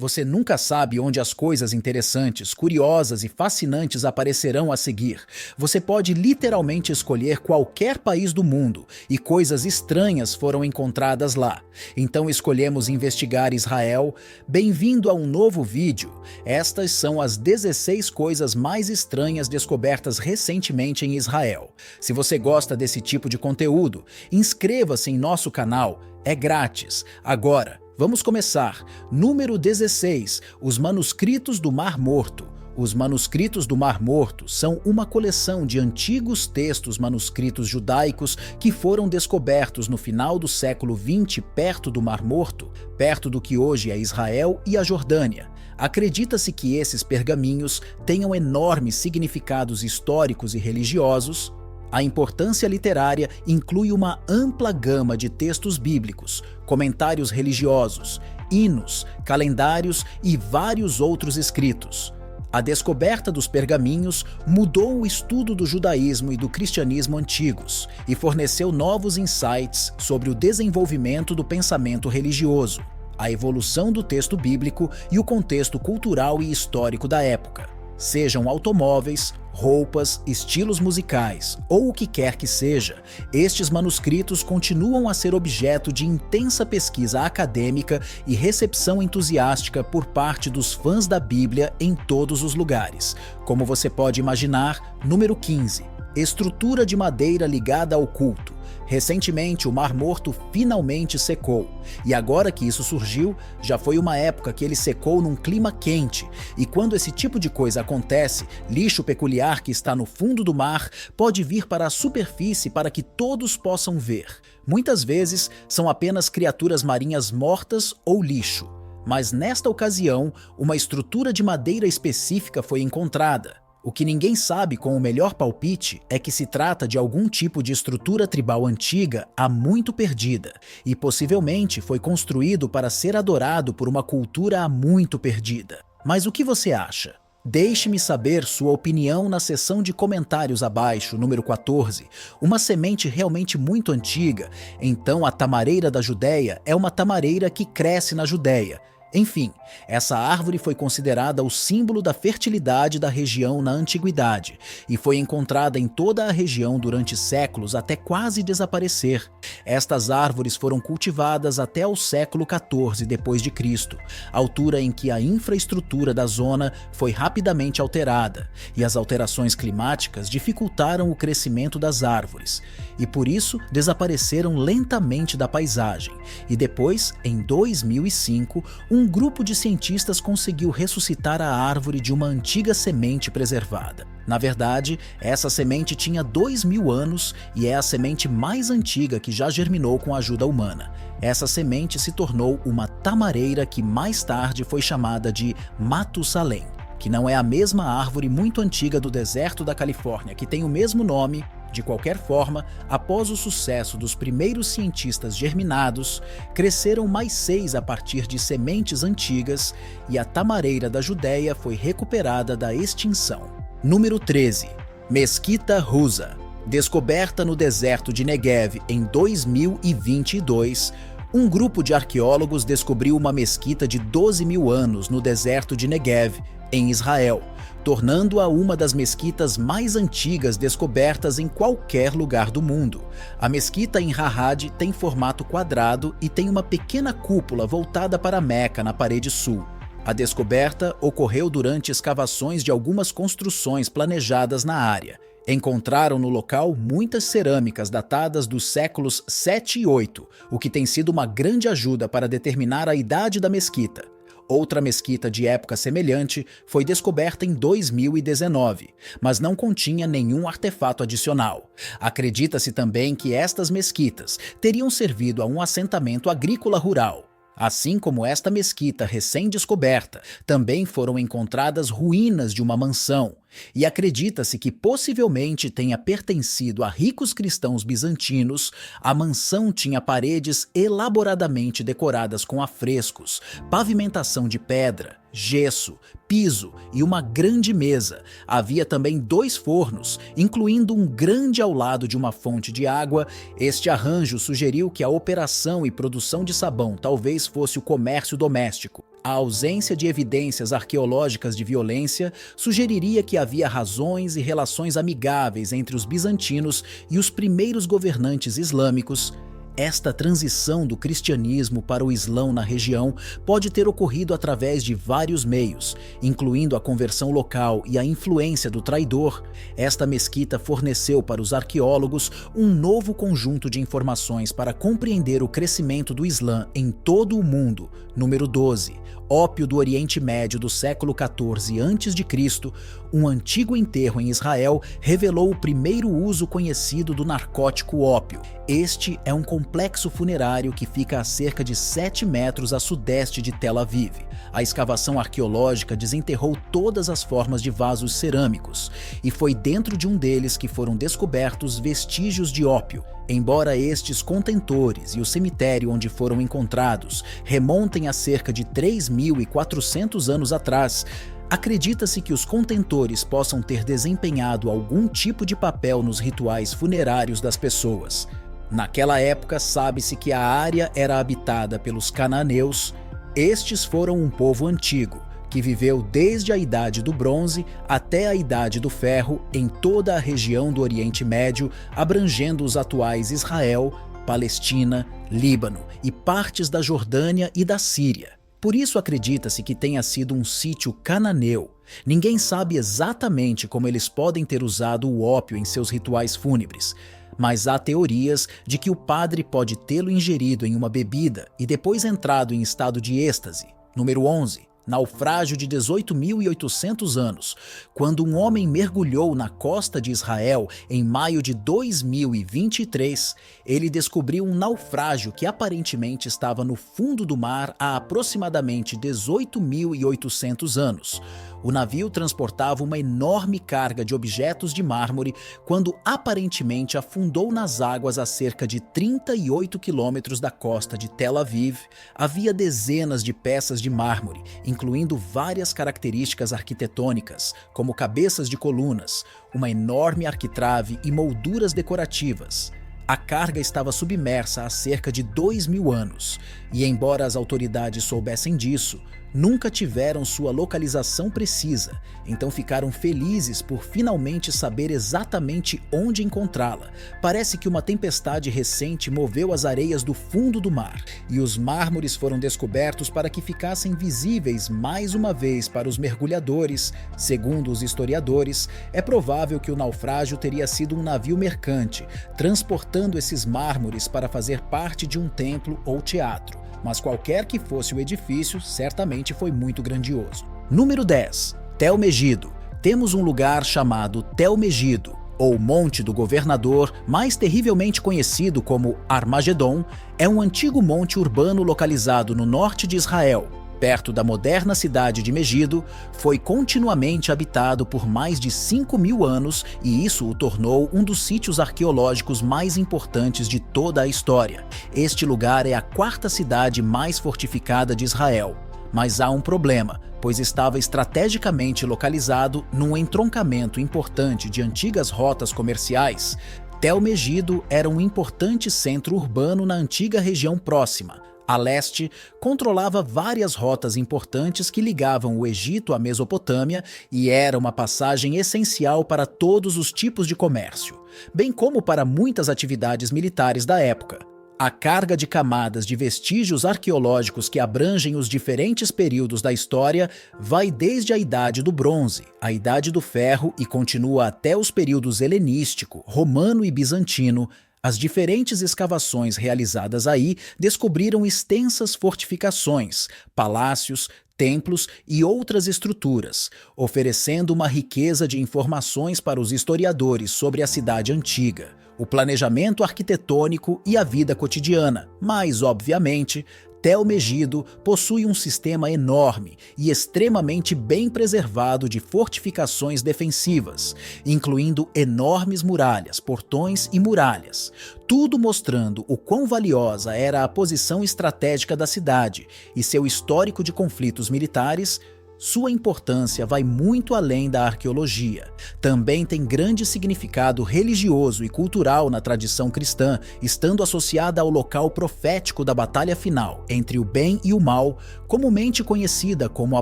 Você nunca sabe onde as coisas interessantes, curiosas e fascinantes aparecerão a seguir. Você pode literalmente escolher qualquer país do mundo e coisas estranhas foram encontradas lá. Então escolhemos investigar Israel. Bem-vindo a um novo vídeo. Estas são as 16 coisas mais estranhas descobertas recentemente em Israel. Se você gosta desse tipo de conteúdo, inscreva-se em nosso canal. É grátis. Agora, vamos começar. Número 16. Os manuscritos do Mar Morto. Os manuscritos do Mar Morto são uma coleção de antigos textos manuscritos judaicos que foram descobertos no final do século XX perto do Mar Morto, perto do que hoje é Israel e a Jordânia. Acredita-se que esses pergaminhos tenham enormes significados históricos e religiosos. A importância literária inclui uma ampla gama de textos bíblicos, comentários religiosos, hinos, calendários e vários outros escritos. A descoberta dos pergaminhos mudou o estudo do judaísmo e do cristianismo antigos e forneceu novos insights sobre o desenvolvimento do pensamento religioso, a evolução do texto bíblico e o contexto cultural e histórico da época. Sejam automóveis, roupas, estilos musicais ou o que quer que seja, estes manuscritos continuam a ser objeto de intensa pesquisa acadêmica e recepção entusiástica por parte dos fãs da Bíblia em todos os lugares. Como você pode imaginar, número 15. Estrutura de madeira ligada ao culto. Recentemente, o Mar Morto finalmente secou. E agora que isso surgiu, já foi uma época que ele secou num clima quente. E quando esse tipo de coisa acontece, lixo peculiar que está no fundo do mar pode vir para a superfície para que todos possam ver. Muitas vezes, são apenas criaturas marinhas mortas ou lixo. Mas nesta ocasião, uma estrutura de madeira específica foi encontrada. O que ninguém sabe com o melhor palpite é que se trata de algum tipo de estrutura tribal antiga há muito perdida, e possivelmente foi construído para ser adorado por uma cultura há muito perdida. Mas o que você acha? Deixe-me saber sua opinião na seção de comentários abaixo, número 14. Uma semente realmente muito antiga, então a tamareira da Judéia é uma tamareira que cresce na Judéia. Enfim, essa árvore foi considerada o símbolo da fertilidade da região na antiguidade e foi encontrada em toda a região durante séculos até quase desaparecer. Estas árvores foram cultivadas até o século XIV d.C., altura em que a infraestrutura da zona foi rapidamente alterada e as alterações climáticas dificultaram o crescimento das árvores e por isso desapareceram lentamente da paisagem. E depois, em 2005, um grupo de cientistas conseguiu ressuscitar a árvore de uma antiga semente preservada. Na verdade, essa semente tinha 2.000 anos e é a semente mais antiga que já germinou com a ajuda humana. Essa semente se tornou uma tamareira que mais tarde foi chamada de Matusalém, que não é a mesma árvore muito antiga do deserto da Califórnia que tem o mesmo nome. De qualquer forma, após o sucesso dos primeiros cientistas germinados, cresceram mais 6 a partir de sementes antigas e a tamareira da Judéia foi recuperada da extinção. Número 13. Mesquita Rusa. Descoberta no deserto de Negev em 2022, um grupo de arqueólogos descobriu uma mesquita de 12.000 anos no deserto de Negev, em Israel, tornando-a uma das mesquitas mais antigas descobertas em qualquer lugar do mundo. A mesquita em Harad tem formato quadrado e tem uma pequena cúpula voltada para Meca na parede sul. A descoberta ocorreu durante escavações de algumas construções planejadas na área. Encontraram no local muitas cerâmicas datadas dos séculos 7 e 8, o que tem sido uma grande ajuda para determinar a idade da mesquita. Outra mesquita de época semelhante foi descoberta em 2019, mas não continha nenhum artefato adicional. Acredita-se também que estas mesquitas teriam servido a um assentamento agrícola rural. Assim como esta mesquita recém-descoberta, também foram encontradas ruínas de uma mansão, e acredita-se que possivelmente tenha pertencido a ricos cristãos bizantinos. A mansão tinha paredes elaboradamente decoradas com afrescos, pavimentação de pedra gesso, piso e uma grande mesa. Havia também 2 fornos, incluindo um grande ao lado de uma fonte de água. Este arranjo sugeriu que a operação e produção de sabão talvez fosse o comércio doméstico. A ausência de evidências arqueológicas de violência sugeriria que havia razões e relações amigáveis entre os bizantinos e os primeiros governantes islâmicos. Esta transição do cristianismo para o islão na região pode ter ocorrido através de vários meios, incluindo a conversão local e a influência do traidor. Esta mesquita forneceu para os arqueólogos um novo conjunto de informações para compreender o crescimento do Islã em todo o mundo. Número 12. Ópio do Oriente Médio do século XIV a.C., um antigo enterro em Israel revelou o primeiro uso conhecido do narcótico ópio. Este é um complexo funerário que fica a cerca de 7 metros a sudeste de Tel Aviv. A escavação arqueológica desenterrou todas as formas de vasos cerâmicos, e foi dentro de um deles que foram descobertos vestígios de ópio. Embora estes contentores e o cemitério onde foram encontrados remontem a cerca de 3.400 anos atrás, acredita-se que os contentores possam ter desempenhado algum tipo de papel nos rituais funerários das pessoas. Naquela época, sabe-se que a área era habitada pelos cananeus. Estes foram um povo antigo, que viveu desde a Idade do Bronze até a Idade do Ferro em toda a região do Oriente Médio, abrangendo os atuais Israel, Palestina, Líbano e partes da Jordânia e da Síria. Por isso acredita-se que tenha sido um sítio cananeu. Ninguém sabe exatamente como eles podem ter usado o ópio em seus rituais fúnebres, mas há teorias de que o padre pode tê-lo ingerido em uma bebida e depois entrado em estado de êxtase. Número 11. Naufrágio de 18.800 anos, quando um homem mergulhou na costa de Israel em maio de 2023, ele descobriu um naufrágio que aparentemente estava no fundo do mar há aproximadamente 18.800 anos. O navio transportava uma enorme carga de objetos de mármore quando aparentemente afundou nas águas a cerca de 38 quilômetros da costa de Tel Aviv. Havia dezenas de peças de mármore, incluindo várias características arquitetônicas, como cabeças de colunas, uma enorme arquitrave e molduras decorativas. A carga estava submersa há cerca de 2.000 anos, e embora as autoridades soubessem disso, nunca tiveram sua localização precisa, então ficaram felizes por finalmente saber exatamente onde encontrá-la. Parece que uma tempestade recente moveu as areias do fundo do mar, e os mármores foram descobertos para que ficassem visíveis mais uma vez para os mergulhadores. Segundo os historiadores, é provável que o naufrágio teria sido um navio mercante, transportando esses mármores para fazer parte de um templo ou teatro. Mas qualquer que fosse o edifício, certamente foi muito grandioso. Número 10. Tel Megido. Temos um lugar chamado Tel Megido, ou Monte do Governador, mais terrivelmente conhecido como Armagedon. É um antigo monte urbano localizado no norte de Israel, perto da moderna cidade de Megido. Foi continuamente habitado por mais de 5.000 anos e isso o tornou um dos sítios arqueológicos mais importantes de toda a história. Este lugar é a 4ª cidade mais fortificada de Israel. Mas há um problema, pois estava estrategicamente localizado num entroncamento importante de antigas rotas comerciais. Tel Megido era um importante centro urbano na antiga região próxima. A leste, controlava várias rotas importantes que ligavam o Egito à Mesopotâmia e era uma passagem essencial para todos os tipos de comércio, bem como para muitas atividades militares da época. A carga de camadas de vestígios arqueológicos que abrangem os diferentes períodos da história vai desde a Idade do Bronze, a Idade do Ferro e continua até os períodos helenístico, romano e bizantino. As diferentes escavações realizadas aí descobriram extensas fortificações, palácios, templos e outras estruturas, oferecendo uma riqueza de informações para os historiadores sobre a cidade antiga, o planejamento arquitetônico e a vida cotidiana. Mas, obviamente, Tel Megido possui um sistema enorme e extremamente bem preservado de fortificações defensivas, incluindo enormes muralhas, portões e muralhas, tudo mostrando o quão valiosa era a posição estratégica da cidade e seu histórico de conflitos militares. Sua importância vai muito além da arqueologia. Também tem grande significado religioso e cultural na tradição cristã, estando associada ao local profético da batalha final entre o bem e o mal, comumente conhecida como a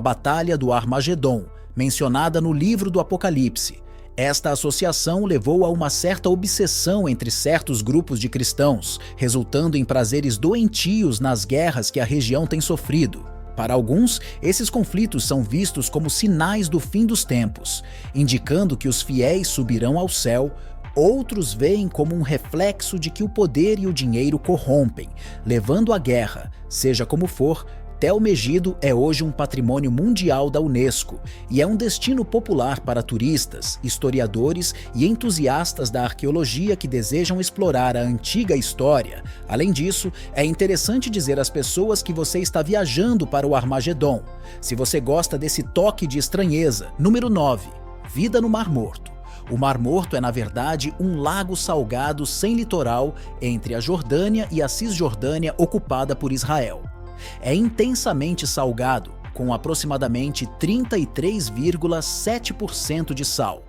Batalha do Armagedon, mencionada no livro do Apocalipse. Esta associação levou a uma certa obsessão entre certos grupos de cristãos, resultando em prazeres doentios nas guerras que a região tem sofrido. Para alguns, esses conflitos são vistos como sinais do fim dos tempos, indicando que os fiéis subirão ao céu. Outros veem como um reflexo de que o poder e o dinheiro corrompem, levando à guerra. Seja como for, Tel Megido é hoje um patrimônio mundial da Unesco e é um destino popular para turistas, historiadores e entusiastas da arqueologia que desejam explorar a antiga história. Além disso, é interessante dizer às pessoas que você está viajando para o Armagedon. Se você gosta desse toque de estranheza. Número 9. Vida no Mar Morto. O Mar Morto é, na verdade, um lago salgado sem litoral entre a Jordânia e a Cisjordânia ocupada por Israel. É intensamente salgado, com aproximadamente 33,7% de sal,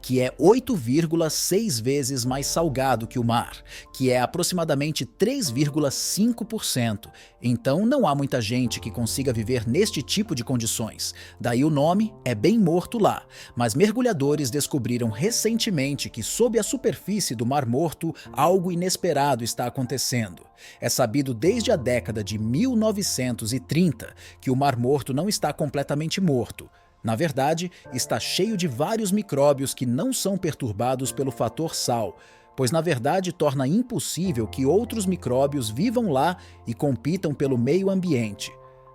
que é 8,6 vezes mais salgado que o mar, que é aproximadamente 3,5%. Então não há muita gente que consiga viver neste tipo de condições. Daí o nome é bem morto lá. Mas mergulhadores descobriram recentemente que sob a superfície do Mar Morto algo inesperado está acontecendo. É sabido desde a década de 1930 que o Mar Morto não está completamente morto. Na verdade, está cheio de vários micróbios que não são perturbados pelo fator sal, pois na verdade torna impossível que outros micróbios vivam lá e compitam pelo meio ambiente.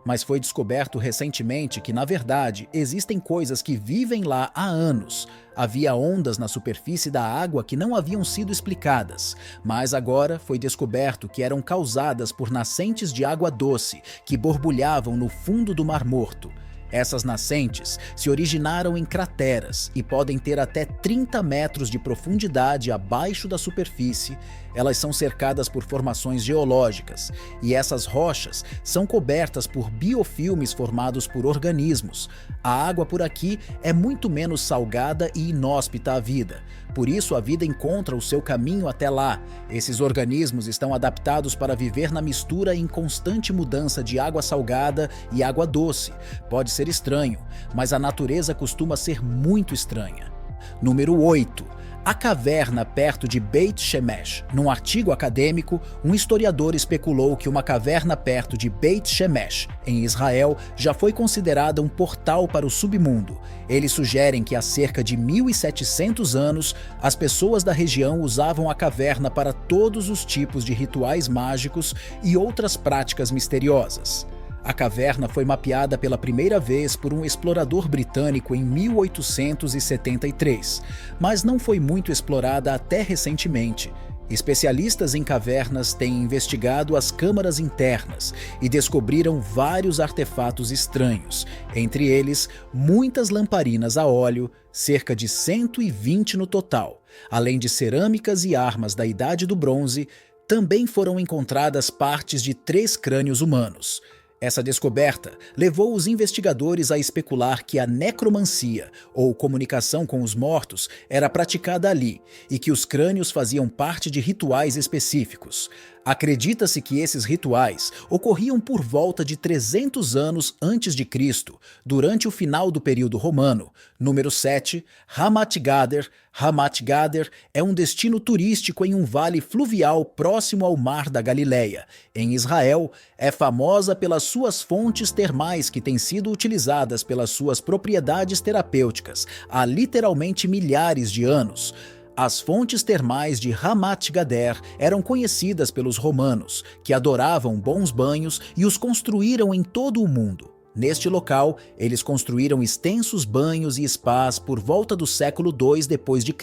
Mas foi descoberto recentemente que, na verdade, existem coisas que vivem lá há anos. Havia ondas na superfície da água que não haviam sido explicadas, mas agora foi descoberto que eram causadas por nascentes de água doce que borbulhavam no fundo do Mar Morto. Essas nascentes se originaram em crateras e podem ter até 30 metros de profundidade abaixo da superfície. Elas são cercadas por formações geológicas e essas rochas são cobertas por biofilmes formados por organismos. A água por aqui é muito menos salgada e inóspita à vida. Por isso a vida encontra o seu caminho até lá. Esses organismos estão adaptados para viver na mistura em constante mudança de água salgada e água doce. Pode ser estranho, mas a natureza costuma ser muito estranha. Número 8. A caverna perto de Beit Shemesh. Num artigo acadêmico, um historiador especulou que uma caverna perto de Beit Shemesh, em Israel, já foi considerada um portal para o submundo. Eles sugerem que há cerca de 1.700 anos, as pessoas da região usavam a caverna para todos os tipos de rituais mágicos e outras práticas misteriosas. A caverna foi mapeada pela primeira vez por um explorador britânico em 1873, mas não foi muito explorada até recentemente. Especialistas em cavernas têm investigado as câmaras internas e descobriram vários artefatos estranhos, entre eles muitas lamparinas a óleo, cerca de 120 no total, além de cerâmicas e armas da Idade do Bronze. Também foram encontradas partes de 3 crânios humanos. Essa descoberta levou os investigadores a especular que a necromancia, ou comunicação com os mortos, era praticada ali e que os crânios faziam parte de rituais específicos. Acredita-se que esses rituais ocorriam por volta de 300 anos antes de Cristo, durante o final do período romano. Número 7. Ramat Gader. Ramat Gader é um destino turístico em um vale fluvial próximo ao Mar da Galileia. Em Israel, é famosa pelas suas fontes termais que têm sido utilizadas pelas suas propriedades terapêuticas há literalmente milhares de anos. As fontes termais de Ramat Gader eram conhecidas pelos romanos, que adoravam bons banhos e os construíram em todo o mundo. Neste local, eles construíram extensos banhos e spas por volta do século II d.C.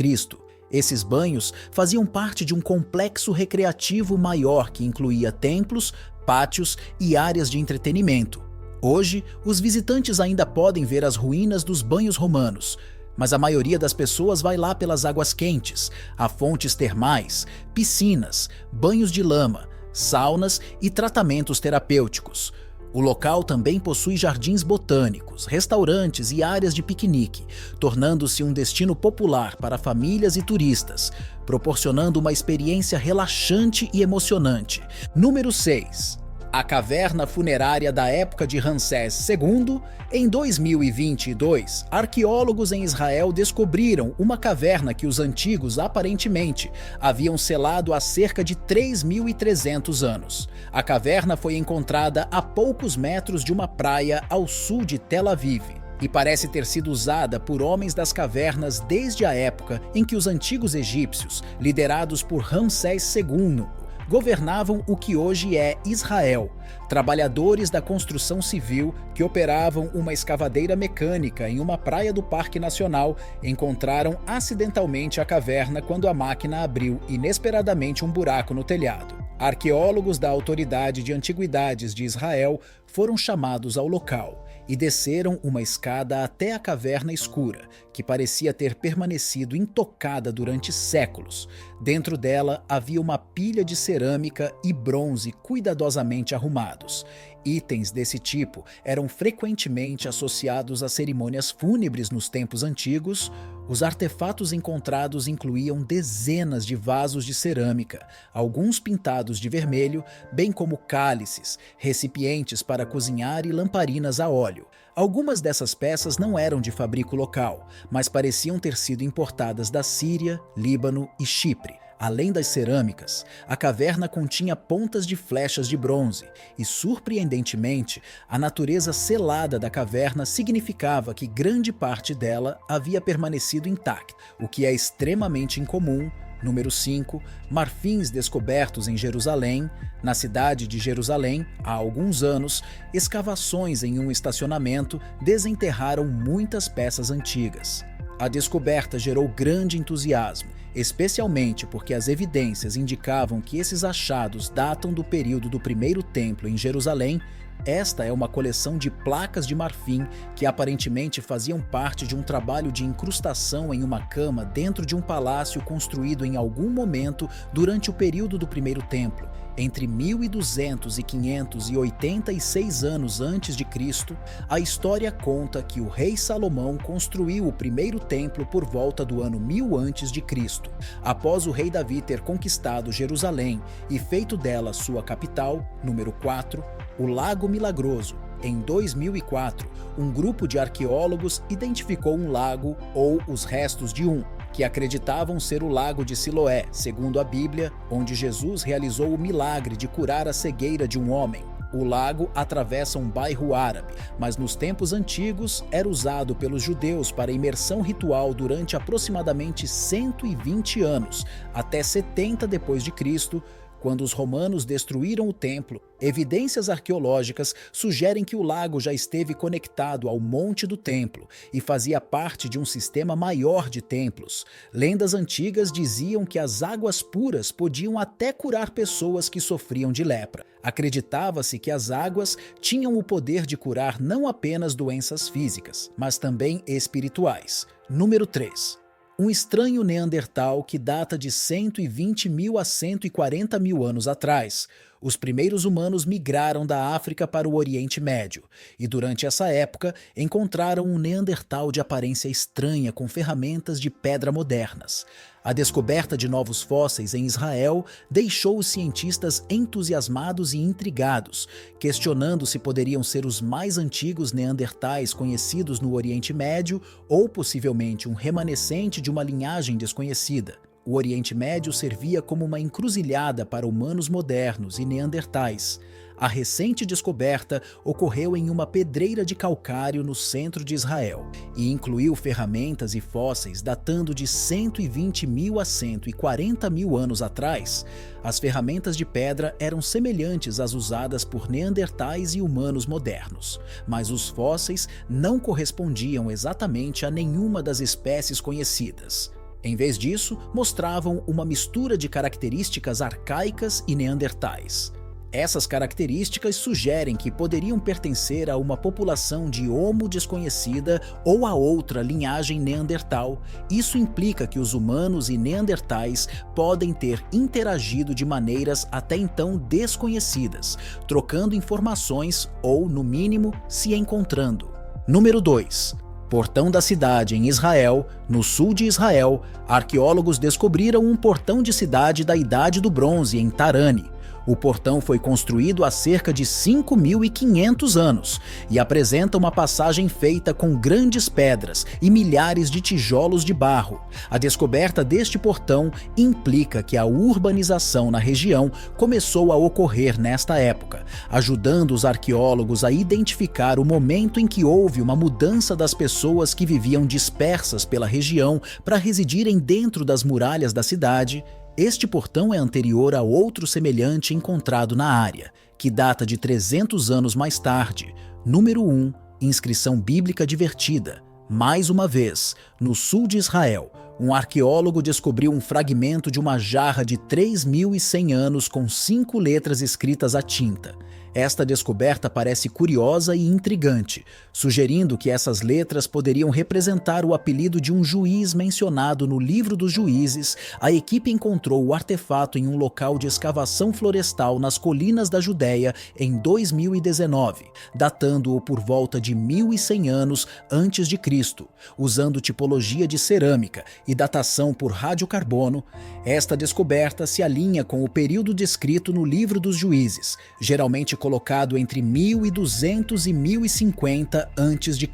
Esses banhos faziam parte de um complexo recreativo maior que incluía templos, pátios e áreas de entretenimento. Hoje, os visitantes ainda podem ver as ruínas dos banhos romanos, mas a maioria das pessoas vai lá pelas águas quentes, há fontes termais, piscinas, banhos de lama, saunas e tratamentos terapêuticos. O local também possui jardins botânicos, restaurantes e áreas de piquenique, tornando-se um destino popular para famílias e turistas, proporcionando uma experiência relaxante e emocionante. Número 6. A caverna funerária da época de Ramsés II. Em 2022, arqueólogos em Israel descobriram uma caverna que os antigos aparentemente haviam selado há cerca de 3.300 anos. A caverna foi encontrada a poucos metros de uma praia ao sul de Tel Aviv e parece ter sido usada por homens das cavernas desde a época em que os antigos egípcios, liderados por Ramsés II, governavam o que hoje é Israel. Trabalhadores da construção civil que operavam uma escavadeira mecânica em uma praia do Parque Nacional encontraram acidentalmente a caverna quando a máquina abriu inesperadamente um buraco no telhado. Arqueólogos da Autoridade de Antiguidades de Israel foram chamados ao local e desceram uma escada até a caverna escura, que parecia ter permanecido intocada durante séculos. Dentro dela havia uma pilha de cerâmica e bronze cuidadosamente arrumados. Itens desse tipo eram frequentemente associados a cerimônias fúnebres nos tempos antigos. Os artefatos encontrados incluíam dezenas de vasos de cerâmica, alguns pintados de vermelho, bem como cálices, recipientes para cozinhar e lamparinas a óleo. Algumas dessas peças não eram de fabrico local, mas pareciam ter sido importadas da Síria, Líbano e Chipre. Além das cerâmicas, a caverna continha pontas de flechas de bronze e, surpreendentemente, a natureza selada da caverna significava que grande parte dela havia permanecido intacta, o que é extremamente incomum. Número 5. Marfins descobertos em Jerusalém. Na cidade de Jerusalém, há alguns anos, escavações em um estacionamento desenterraram muitas peças antigas. A descoberta gerou grande entusiasmo, especialmente porque as evidências indicavam que esses achados datam do período do Primeiro Templo em Jerusalém. Esta é uma coleção de placas de marfim que aparentemente faziam parte de um trabalho de incrustação em uma cama dentro de um palácio construído em algum momento durante o período do Primeiro Templo. Entre 1200 e 586 anos antes de Cristo, a história conta que o rei Salomão construiu o primeiro templo por volta do ano 1000 antes de Cristo. Após o rei Davi ter conquistado Jerusalém e feito dela sua capital. Número 4. O Lago Milagroso. Em 2004, um grupo de arqueólogos identificou um lago, ou os restos de um, que acreditavam ser o Lago de Siloé, segundo a Bíblia, onde Jesus realizou o milagre de curar a cegueira de um homem. O lago atravessa um bairro árabe, mas nos tempos antigos era usado pelos judeus para imersão ritual durante aproximadamente 120 anos, até 70 depois de Cristo, quando os romanos destruíram o templo. Evidências arqueológicas sugerem que o lago já esteve conectado ao Monte do Templo e fazia parte de um sistema maior de templos. Lendas antigas diziam que as águas puras podiam até curar pessoas que sofriam de lepra. Acreditava-se que as águas tinham o poder de curar não apenas doenças físicas, mas também espirituais. Número 3. Um estranho Neandertal que data de 120 mil a 140 mil anos atrás. Os primeiros humanos migraram da África para o Oriente Médio e, durante essa época, encontraram um Neandertal de aparência estranha com ferramentas de pedra modernas. A descoberta de novos fósseis em Israel deixou os cientistas entusiasmados e intrigados, questionando se poderiam ser os mais antigos neandertais conhecidos no Oriente Médio ou possivelmente um remanescente de uma linhagem desconhecida. O Oriente Médio servia como uma encruzilhada para humanos modernos e neandertais. A recente descoberta ocorreu em uma pedreira de calcário no centro de Israel e incluiu ferramentas e fósseis datando de 120 mil a 140 mil anos atrás. As ferramentas de pedra eram semelhantes às usadas por neandertais e humanos modernos, mas os fósseis não correspondiam exatamente a nenhuma das espécies conhecidas. Em vez disso, mostravam uma mistura de características arcaicas e neandertais. Essas características sugerem que poderiam pertencer a uma população de Homo desconhecida ou a outra linhagem Neandertal. Isso implica que os humanos e Neandertais podem ter interagido de maneiras até então desconhecidas, trocando informações ou, no mínimo, se encontrando. Número 2. Portão da cidade em Israel. No sul de Israel, arqueólogos descobriram um portão de cidade da Idade do Bronze em Tarani. O portão foi construído há cerca de 5.500 anos e apresenta uma passagem feita com grandes pedras e milhares de tijolos de barro. A descoberta deste portão implica que a urbanização na região começou a ocorrer nesta época, ajudando os arqueólogos a identificar o momento em que houve uma mudança das pessoas que viviam dispersas pela região para residirem dentro das muralhas da cidade. Este portão é anterior a outro semelhante encontrado na área, que data de 300 anos mais tarde. Número 1. Inscrição bíblica divertida. Mais uma vez, no sul de Israel, um arqueólogo descobriu um fragmento de uma jarra de 3.100 anos com 5 letras escritas à tinta. Esta descoberta parece curiosa e intrigante, sugerindo que essas letras poderiam representar o apelido de um juiz mencionado no Livro dos Juízes. A equipe encontrou o artefato em um local de escavação florestal nas colinas da Judéia em 2019, datando-o por volta de 1.100 anos antes de Cristo, usando tipologia de cerâmica e datação por radiocarbono. Esta descoberta se alinha com o período descrito no Livro dos Juízes, geralmente colocado entre 1200 e 1050 a.C.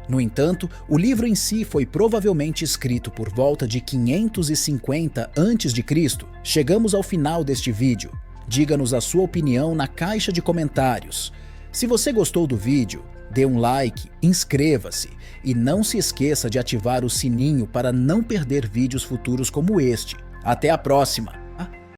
No entanto, o livro em si foi provavelmente escrito por volta de 550 a.C. Chegamos ao final deste vídeo. Diga-nos a sua opinião na caixa de comentários. Se você gostou do vídeo, dê um like, inscreva-se e não se esqueça de ativar o sininho para não perder vídeos futuros como este. Até a próxima!